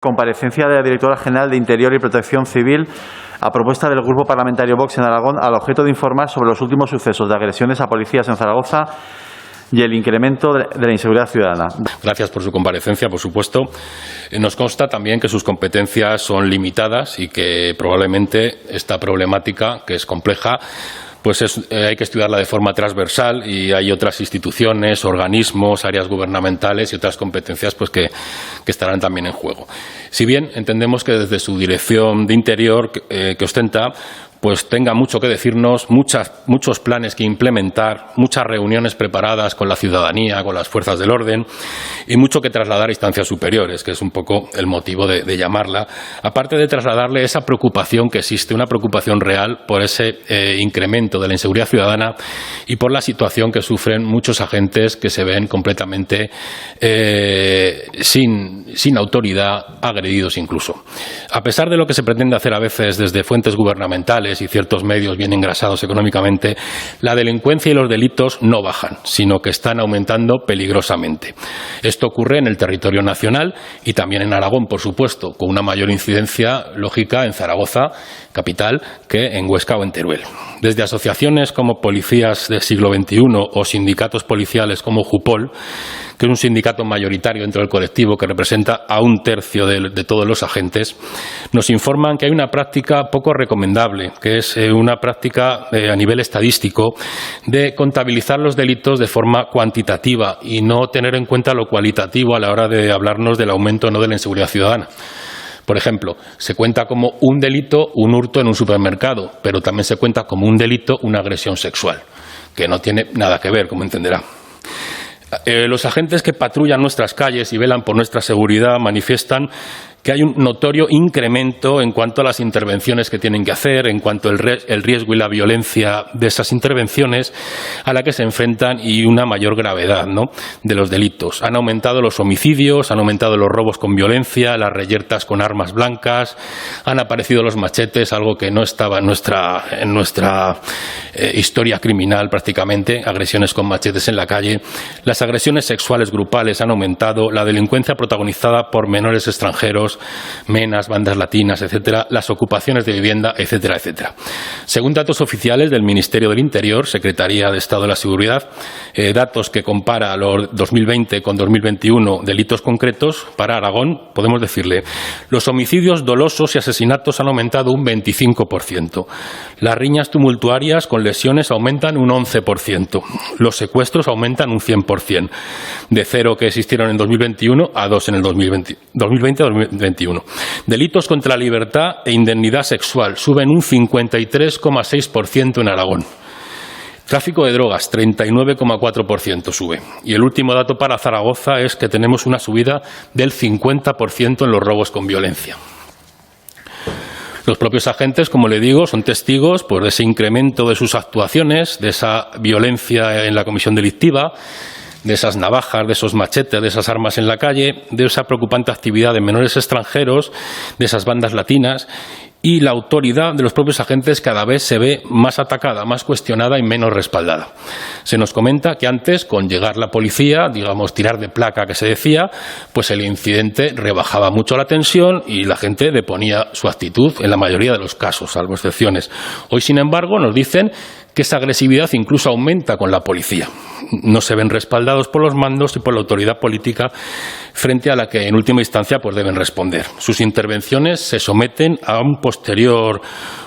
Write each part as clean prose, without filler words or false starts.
Comparecencia de la Directora General de Interior y Protección Civil a propuesta del Grupo Parlamentario Vox en Aragón al objeto de informar sobre los últimos sucesos de agresiones a policías en Zaragoza y el incremento de la inseguridad ciudadana. Gracias por su comparecencia, por supuesto. Nos consta también que sus competencias son limitadas y que probablemente esta problemática, que es compleja, pues hay que estudiarla de forma transversal y hay otras instituciones, organismos, áreas gubernamentales y otras competencias pues que estarán también en juego. Si bien entendemos que desde su Dirección de Interior que ostenta, pues tenga mucho que decirnos, muchos planes que implementar, muchas reuniones preparadas con la ciudadanía, con las fuerzas del orden y mucho que trasladar a instancias superiores, que es un poco el motivo de llamarla, aparte de trasladarle esa preocupación que existe, una preocupación real por ese incremento de la inseguridad ciudadana y por la situación que sufren muchos agentes que se ven completamente sin autoridad, agredidos incluso. A pesar de lo que se pretende hacer a veces desde fuentes gubernamentales y ciertos medios bien engrasados económicamente, la delincuencia y los delitos no bajan, sino que están aumentando peligrosamente. Esto ocurre en el territorio nacional y también en Aragón, por supuesto, con una mayor incidencia lógica en Zaragoza, capital, que en Huesca o en Teruel. Desde asociaciones como Policías del Siglo XXI o sindicatos policiales como Jupol, que es un sindicato mayoritario dentro del colectivo que representa a 1/3 de todos los agentes, nos informan que hay una práctica poco recomendable, que es una práctica a nivel estadístico de contabilizar los delitos de forma cuantitativa y no tener en cuenta lo cualitativo a la hora de hablarnos del aumento o no de la inseguridad ciudadana. Por ejemplo, se cuenta como un delito un hurto en un supermercado, pero también se cuenta como un delito una agresión sexual, que no tiene nada que ver, como entenderá. Los agentes que patrullan nuestras calles y velan por nuestra seguridad manifiestan que hay un notorio incremento en cuanto a las intervenciones que tienen que hacer, en cuanto al riesgo y la violencia de esas intervenciones a la que se enfrentan y una mayor gravedad, ¿no?, de los delitos. Han aumentado los homicidios, han aumentado los robos con violencia, las reyertas con armas blancas, han aparecido los machetes, algo que no estaba en nuestra historia criminal prácticamente, agresiones con machetes en la calle. Las agresiones sexuales grupales han aumentado, la delincuencia protagonizada por menores extranjeros, menas, bandas latinas, etcétera, las ocupaciones de vivienda, etcétera, etcétera. Según datos oficiales del Ministerio del Interior, Secretaría de Estado de la Seguridad, datos que compara los 2020 con 2021, delitos concretos, para Aragón, podemos decirle, los homicidios dolosos y asesinatos han aumentado un 25%. Las riñas tumultuarias con lesiones aumentan un 11%. Los secuestros aumentan un 100%. De 0 que existieron en 2021 a 2 en el 2020-2021. Delitos contra la libertad e indemnidad sexual suben un 53,6% en Aragón. Tráfico de drogas, 39,4% sube. Y el último dato para Zaragoza es que tenemos una subida del 50% en los robos con violencia. Los propios agentes, como le digo, son testigos pues, de ese incremento de sus actuaciones, de esa violencia en la comisión delictiva, de esas navajas, de esos machetes, de esas armas en la calle, de esa preocupante actividad de menores extranjeros, de esas bandas latinas, y la autoridad de los propios agentes cada vez se ve más atacada, más cuestionada y menos respaldada. Se nos comenta que antes, con llegar la policía, digamos, tirar de placa que se decía, pues el incidente rebajaba mucho la tensión y la gente deponía su actitud en la mayoría de los casos, salvo excepciones. Hoy, sin embargo, nos dicen que esa agresividad incluso aumenta con la policía. No se ven respaldados por los mandos y por la autoridad política frente a la que en última instancia pues deben responder. Sus intervenciones se someten a un posterior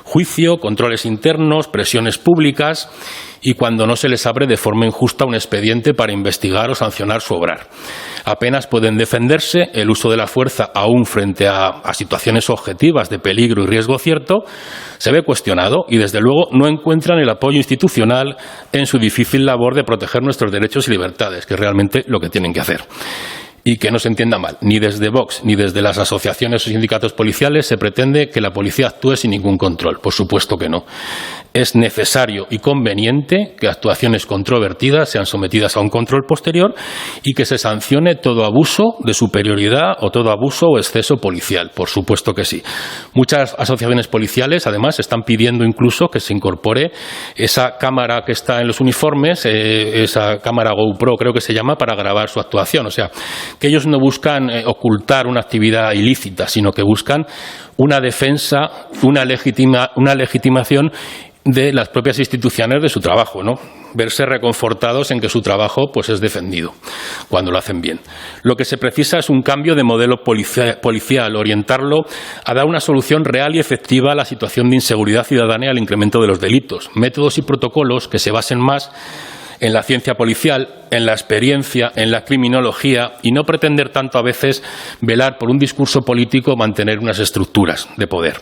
juicio, controles internos, presiones públicas y cuando no se les abre de forma injusta un expediente para investigar o sancionar su obrar. Apenas pueden defenderse, el uso de la fuerza aún frente a situaciones objetivas de peligro y riesgo cierto se ve cuestionado y desde luego no encuentran el apoyo institucional en su difícil labor de proteger nuestros derechos y libertades, que es realmente lo que tienen que hacer. Y que no se entienda mal, ni desde Vox ni desde las asociaciones o sindicatos policiales se pretende que la policía actúe sin ningún control, por supuesto que no. es necesario y conveniente que actuaciones controvertidas sean sometidas a un control posterior y que se sancione todo abuso de superioridad o todo abuso o exceso policial. Por supuesto que sí. Muchas asociaciones policiales, además, están pidiendo incluso que se incorpore esa cámara que está en los uniformes, esa cámara GoPro, creo que se llama, para grabar su actuación. O sea, que ellos no buscan ocultar una actividad ilícita, sino que buscan una defensa, una legitimación de las propias instituciones de su trabajo, ¿no? Verse reconfortados en que su trabajo pues es defendido cuando lo hacen bien. Lo que se precisa es un cambio de modelo policial, orientarlo a dar una solución real y efectiva a la situación de inseguridad ciudadana y al incremento de los delitos. Métodos y protocolos que se basen más en la ciencia policial, en la experiencia, en la criminología y no pretender tanto a veces velar por un discurso político o mantener unas estructuras de poder.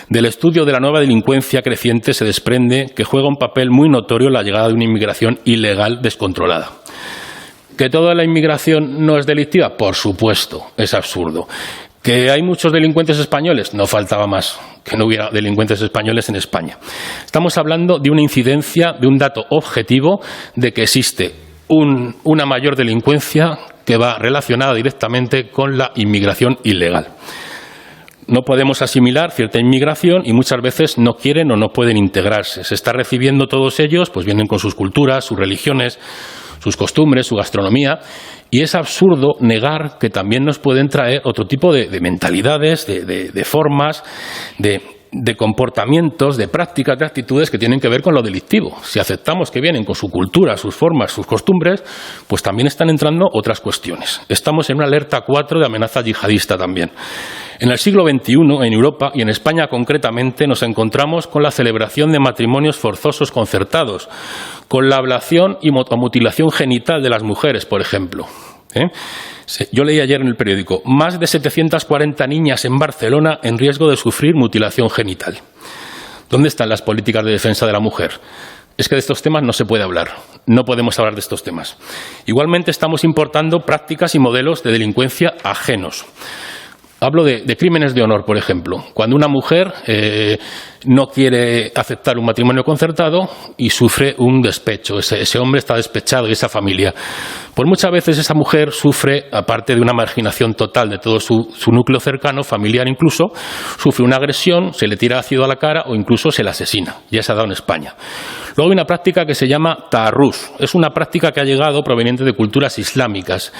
Del estudio de la nueva delincuencia creciente se desprende que juega un papel muy notorio la llegada de una inmigración ilegal descontrolada. ¿Que toda la inmigración no es delictiva? Por supuesto, es absurdo. ¿Que hay muchos delincuentes españoles? No faltaba más que no hubiera delincuentes españoles en España. Estamos hablando de una incidencia, de un dato objetivo de que existe una mayor delincuencia que va relacionada directamente con la inmigración ilegal. No podemos asimilar cierta inmigración y muchas veces no quieren o no pueden integrarse. Se está recibiendo todos ellos, pues vienen con sus culturas, sus religiones, sus costumbres, su gastronomía, y es absurdo negar que también nos pueden traer otro tipo de mentalidades, de formas, de comportamientos, de prácticas, de actitudes que tienen que ver con lo delictivo. Si aceptamos que vienen con su cultura, sus formas, sus costumbres, pues también están entrando otras cuestiones. Estamos en una alerta 4 de amenaza yihadista también. En el siglo XXI, en Europa y en España concretamente, nos encontramos con la celebración de matrimonios forzosos concertados, con la ablación y mutilación genital de las mujeres, por ejemplo. Yo leí ayer en el periódico, más de 740 niñas en Barcelona en riesgo de sufrir mutilación genital. ¿Dónde están las políticas de defensa de la mujer? Es que de estos temas no se puede hablar, no podemos hablar de estos temas. Igualmente estamos importando prácticas y modelos de delincuencia ajenos. Hablo de crímenes de honor, por ejemplo. Cuando una mujer no quiere aceptar un matrimonio concertado y sufre un despecho, ese hombre está despechado y esa familia. Pues muchas veces esa mujer sufre, aparte de una marginación total de todo su núcleo cercano, familiar incluso, sufre una agresión, se le tira ácido a la cara o incluso se la asesina. Ya se ha dado en España. Luego hay una práctica que se llama taarruz. Es una práctica que ha llegado proveniente de culturas islámicas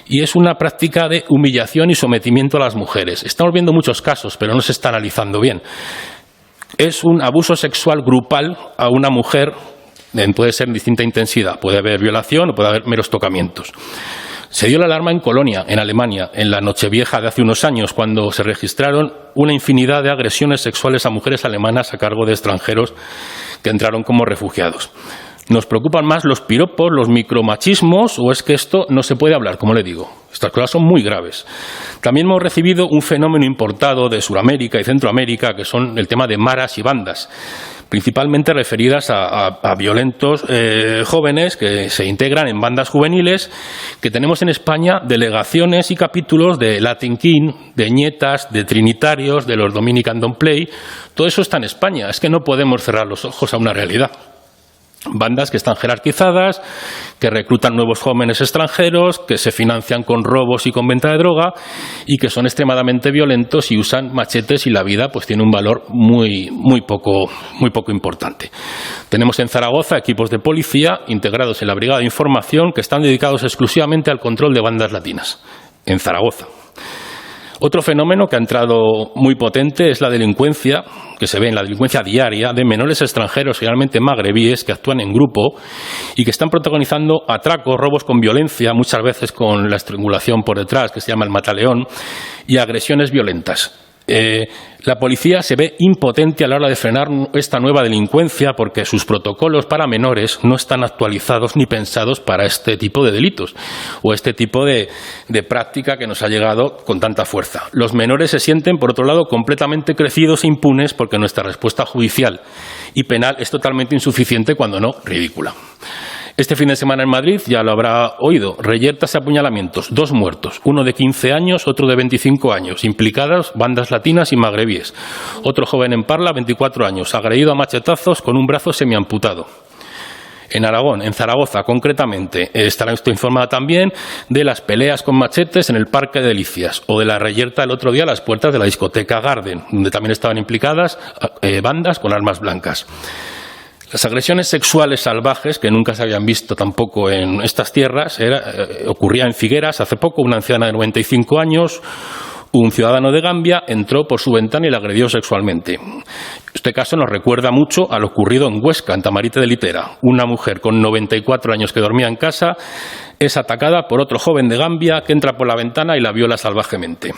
y es una práctica de humillación y sometimiento a las mujeres. Estamos viendo muchos casos, pero no se está analizando bien. Es un abuso sexual grupal a una mujer, puede ser en distinta intensidad, puede haber violación o puede haber meros tocamientos. Se dio la alarma en Colonia, en Alemania, en la Nochevieja de hace unos años, cuando se registraron una infinidad de agresiones sexuales a mujeres alemanas a cargo de extranjeros que entraron como refugiados. ¿Nos preocupan más los piropos, los micromachismos o es que esto no se puede hablar, como le digo? Estas cosas son muy graves. También hemos recibido un fenómeno importado de Sudamérica y Centroamérica, que son el tema de maras y bandas, principalmente referidas a violentos jóvenes que se integran en bandas juveniles, que tenemos en España delegaciones y capítulos de Latin King, de Ñetas, de Trinitarios, de los Dominican Don't Play. Todo eso está en España. Es que no podemos cerrar los ojos a una realidad. Bandas que están jerarquizadas, que reclutan nuevos jóvenes extranjeros, que se financian con robos y con venta de droga y que son extremadamente violentos y usan machetes y la vida pues tiene un valor muy poco importante. Tenemos en Zaragoza equipos de policía integrados en la Brigada de Información que están dedicados exclusivamente al control de bandas latinas, en Zaragoza. Otro fenómeno que ha entrado muy potente es la delincuencia, que se ve en la delincuencia diaria, de menores extranjeros, generalmente magrebíes, que actúan en grupo y que están protagonizando atracos, robos con violencia, muchas veces con la estrangulación por detrás, que se llama el mataleón, y agresiones violentas. La policía se ve impotente a la hora de frenar esta nueva delincuencia porque sus protocolos para menores no están actualizados ni pensados para este tipo de delitos o este tipo de práctica que nos ha llegado con tanta fuerza. Los menores se sienten, por otro lado, completamente crecidos e impunes porque nuestra respuesta judicial y penal es totalmente insuficiente, cuando no ridícula. Este fin de semana en Madrid, ya lo habrá oído, reyertas y apuñalamientos, 2 muertos, uno de 15 años, otro de 25 años, implicadas bandas latinas y magrebíes. Otro joven en Parla, 24 años, agredido a machetazos con un brazo semiamputado. En Aragón, en Zaragoza concretamente, estará usted informada también de las peleas con machetes en el Parque de Delicias o de la reyerta el otro día a las puertas de la discoteca Garden, donde también estaban implicadas bandas con armas blancas. Las agresiones sexuales salvajes, que nunca se habían visto tampoco en estas tierras, ocurría en Figueras hace poco. Una anciana de 95 años, un ciudadano de Gambia, entró por su ventana y la agredió sexualmente. Este caso nos recuerda mucho a lo ocurrido en Huesca, en Tamarite de Litera. Una mujer con 94 años que dormía en casa es atacada por otro joven de Gambia que entra por la ventana y la viola salvajemente.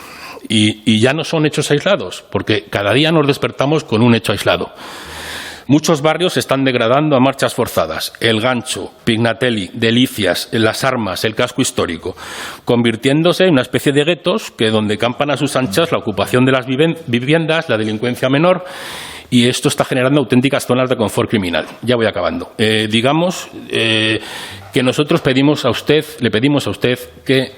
Y ya no son hechos aislados, porque cada día nos despertamos con un hecho aislado. Muchos barrios se están degradando a marchas forzadas. El Gancho, Pignatelli, Delicias, Las Armas, el casco histórico, convirtiéndose en una especie de guetos que donde campan a sus anchas la ocupación de las viviendas, la delincuencia menor, y esto está generando auténticas zonas de confort criminal. Ya voy acabando. Digamos que nosotros le pedimos a usted que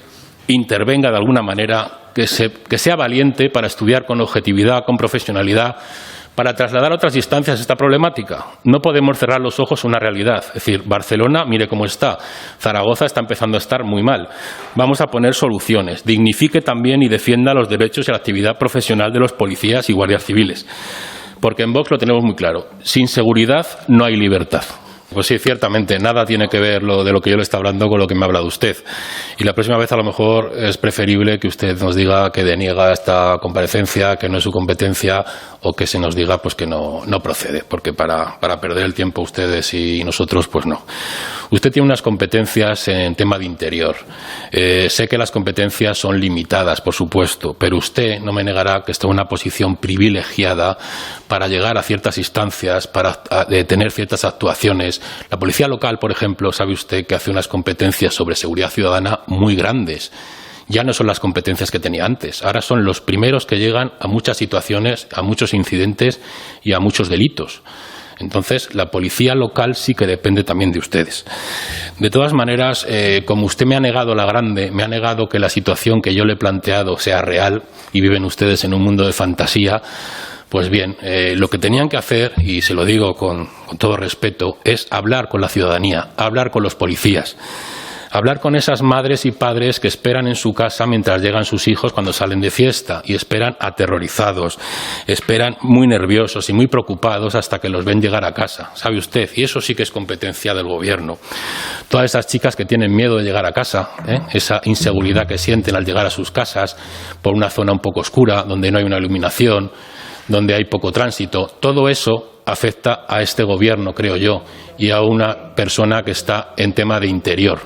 intervenga de alguna manera, que sea valiente para estudiar con objetividad, con profesionalidad, para trasladar a otras instancias esta problemática. No podemos cerrar los ojos a una realidad. Es decir, Barcelona, mire cómo está. Zaragoza está empezando a estar muy mal. Vamos a poner soluciones. Dignifique también y defienda los derechos y la actividad profesional de los policías y guardias civiles. Porque en Vox lo tenemos muy claro. Sin seguridad no hay libertad. Pues sí, ciertamente, nada tiene que ver de lo que yo le está hablando con lo que me ha hablado usted. Y la próxima vez a lo mejor es preferible que usted nos diga que deniega esta comparecencia, que no es su competencia, o que se nos diga pues que no procede, porque para perder el tiempo ustedes y nosotros, pues no. Usted tiene unas competencias en tema de interior. Sé que las competencias son limitadas, por supuesto, pero usted no me negará que está en una posición privilegiada para llegar a ciertas instancias, para tener ciertas actuaciones. La policía local, por ejemplo, sabe usted que hace unas competencias sobre seguridad ciudadana muy grandes. Ya no son las competencias que tenía antes. Ahora son los primeros que llegan a muchas situaciones, a muchos incidentes y a muchos delitos. Entonces, la policía local sí que depende también de ustedes. De todas maneras, como usted me ha negado me ha negado que la situación que yo le he planteado sea real y viven ustedes en un mundo de fantasía. Pues bien, lo que tenían que hacer, y se lo digo con todo respeto, es hablar con la ciudadanía, hablar con los policías, hablar con esas madres y padres que esperan en su casa mientras llegan sus hijos cuando salen de fiesta y esperan aterrorizados, esperan muy nerviosos y muy preocupados hasta que los ven llegar a casa, ¿sabe usted? Y eso sí que es competencia del Gobierno. Todas esas chicas que tienen miedo de llegar a casa, esa inseguridad que sienten al llegar a sus casas por una zona un poco oscura, donde no hay una iluminación, donde hay poco tránsito, todo eso afecta a este Gobierno, creo yo, y a una persona que está en tema de interior.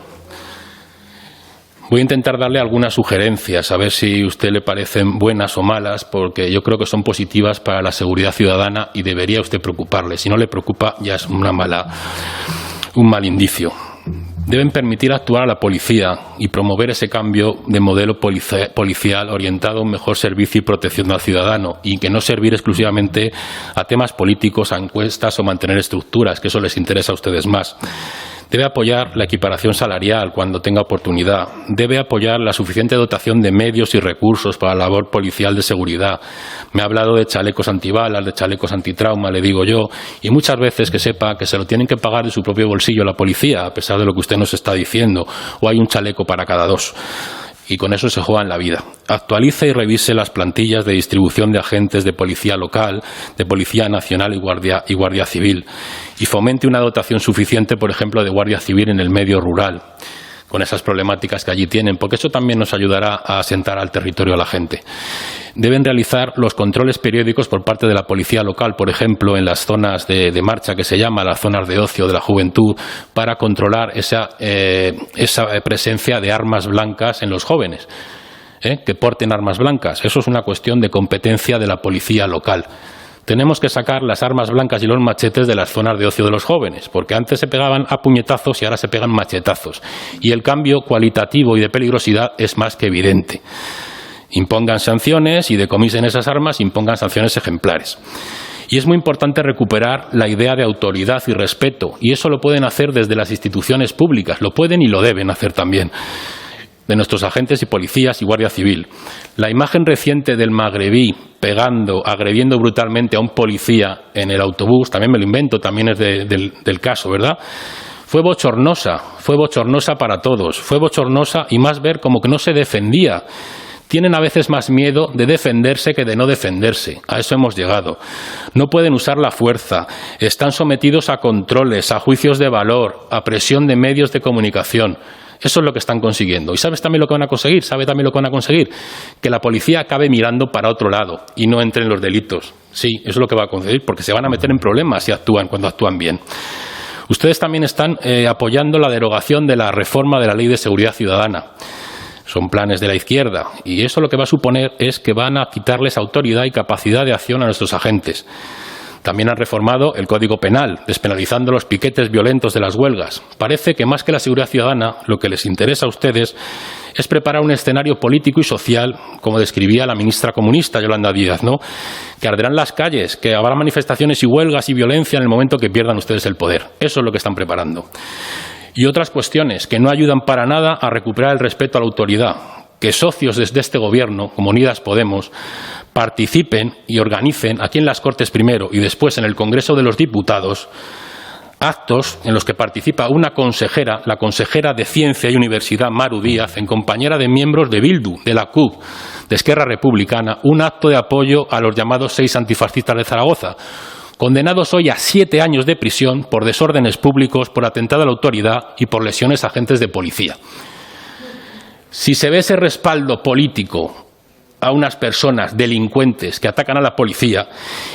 Voy a intentar darle algunas sugerencias, a ver si a usted le parecen buenas o malas, porque yo creo que son positivas para la seguridad ciudadana y debería usted preocuparle. Si no le preocupa, ya es un mal indicio. Deben permitir actuar a la policía y promover ese cambio de modelo policial orientado a un mejor servicio y protección al ciudadano, y que no servir exclusivamente a temas políticos, a encuestas o mantener estructuras, que eso les interesa a ustedes más. Debe apoyar la equiparación salarial cuando tenga oportunidad. Debe apoyar la suficiente dotación de medios y recursos para la labor policial de seguridad. Me ha hablado de chalecos antibalas, de chalecos antitrauma, le digo yo, y muchas veces que sepa que se lo tienen que pagar de su propio bolsillo la policía, a pesar de lo que usted nos está diciendo, o hay un chaleco para cada 2. Y con eso se juegan la vida. Actualice y revise las plantillas de distribución de agentes de policía local, de policía nacional y guardia civil. Y fomente una dotación suficiente, por ejemplo, de guardia civil en el medio rural, con esas problemáticas que allí tienen, porque eso también nos ayudará a asentar al territorio a la gente. Deben realizar los controles periódicos por parte de la policía local, por ejemplo, en las zonas de marcha, que se llama las zonas de ocio de la juventud, para controlar esa presencia de armas blancas en los jóvenes, que porten armas blancas. Eso es una cuestión de competencia de la policía local. Tenemos que sacar las armas blancas y los machetes de las zonas de ocio de los jóvenes, porque antes se pegaban a puñetazos y ahora se pegan machetazos. Y el cambio cualitativo y de peligrosidad es más que evidente. Impongan sanciones y decomisen esas armas, impongan sanciones ejemplares. Y es muy importante recuperar la idea de autoridad y respeto, y eso lo pueden hacer desde las instituciones públicas, lo pueden y lo deben hacer también, de nuestros agentes y policías y Guardia Civil. La imagen reciente del magrebí agrediendo brutalmente a un policía en el autobús, también me lo invento, también es del caso, ¿verdad?, fue bochornosa para todos, fue bochornosa, y más ver como que no se defendía. Tienen a veces más miedo de defenderse que de no defenderse. A eso hemos llegado. No pueden usar la fuerza. Están sometidos a controles, a juicios de valor, a presión de medios de comunicación. Eso es lo que están consiguiendo. ¿Y sabes también lo que van a conseguir? ¿Sabe también lo que van a conseguir? Que la policía acabe mirando para otro lado y no entre en los delitos. Sí, eso es lo que va a conseguir, porque se van a meter en problemas si actúan cuando actúan bien. Ustedes también están apoyando la derogación de la reforma de la Ley de Seguridad Ciudadana. Son planes de la izquierda, y eso lo que va a suponer es que van a quitarles autoridad y capacidad de acción a nuestros agentes. También han reformado el Código Penal, despenalizando los piquetes violentos de las huelgas. Parece que más que la seguridad ciudadana, lo que les interesa a ustedes es preparar un escenario político y social, como describía la ministra comunista Yolanda Díaz, ¿no?, que arderán las calles, que habrá manifestaciones y huelgas y violencia en el momento que pierdan ustedes el poder. Eso es lo que están preparando. Y otras cuestiones que no ayudan para nada a recuperar el respeto a la autoridad. Que socios desde este Gobierno, como Unidas Podemos, participen y organicen aquí en las Cortes primero y después en el Congreso de los Diputados actos en los que participa una consejera, la consejera de Ciencia y Universidad, Maru Díaz, en compañera de miembros de Bildu, de la CUP, de Esquerra Republicana, un acto de apoyo a los llamados 6 antifascistas de Zaragoza, condenados hoy a 7 años de prisión por desórdenes públicos, por atentado a la autoridad y por lesiones a agentes de policía. Si se ve ese respaldo político a unas personas delincuentes que atacan a la policía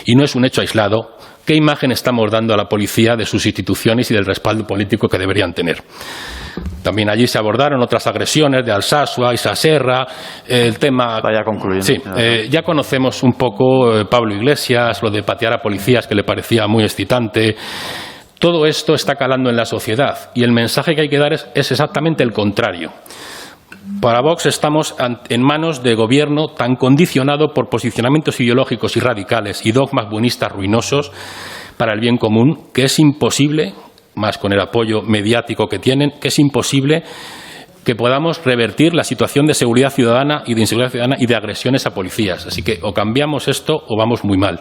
y no es un hecho aislado, ¿qué imagen estamos dando a la policía de sus instituciones y del respaldo político que deberían tener? También allí se abordaron otras agresiones de Alsasua y Saserra, el tema... Vaya concluyendo. Sí, ya conocemos un poco Pablo Iglesias, lo de patear a policías, que le parecía muy excitante. Todo esto está calando en la sociedad y el mensaje que hay que dar es exactamente el contrario. Para Vox estamos en manos de gobierno tan condicionado por posicionamientos ideológicos y radicales y dogmas buenistas ruinosos para el bien común, que es imposible, más con el apoyo mediático que tienen, que es imposible que podamos revertir la situación de seguridad ciudadana y de inseguridad ciudadana y de agresiones a policías. Así que o cambiamos esto o vamos muy mal.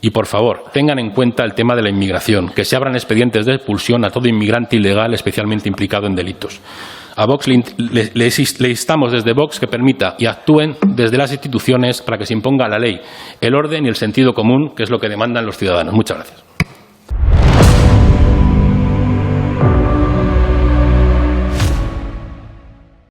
Y, por favor, tengan en cuenta el tema de la inmigración, que se abran expedientes de expulsión a todo inmigrante ilegal especialmente implicado en delitos. A Vox le instamos desde Vox que permita y actúen desde las instituciones para que se imponga la ley, el orden y el sentido común, que es lo que demandan los ciudadanos. Muchas gracias.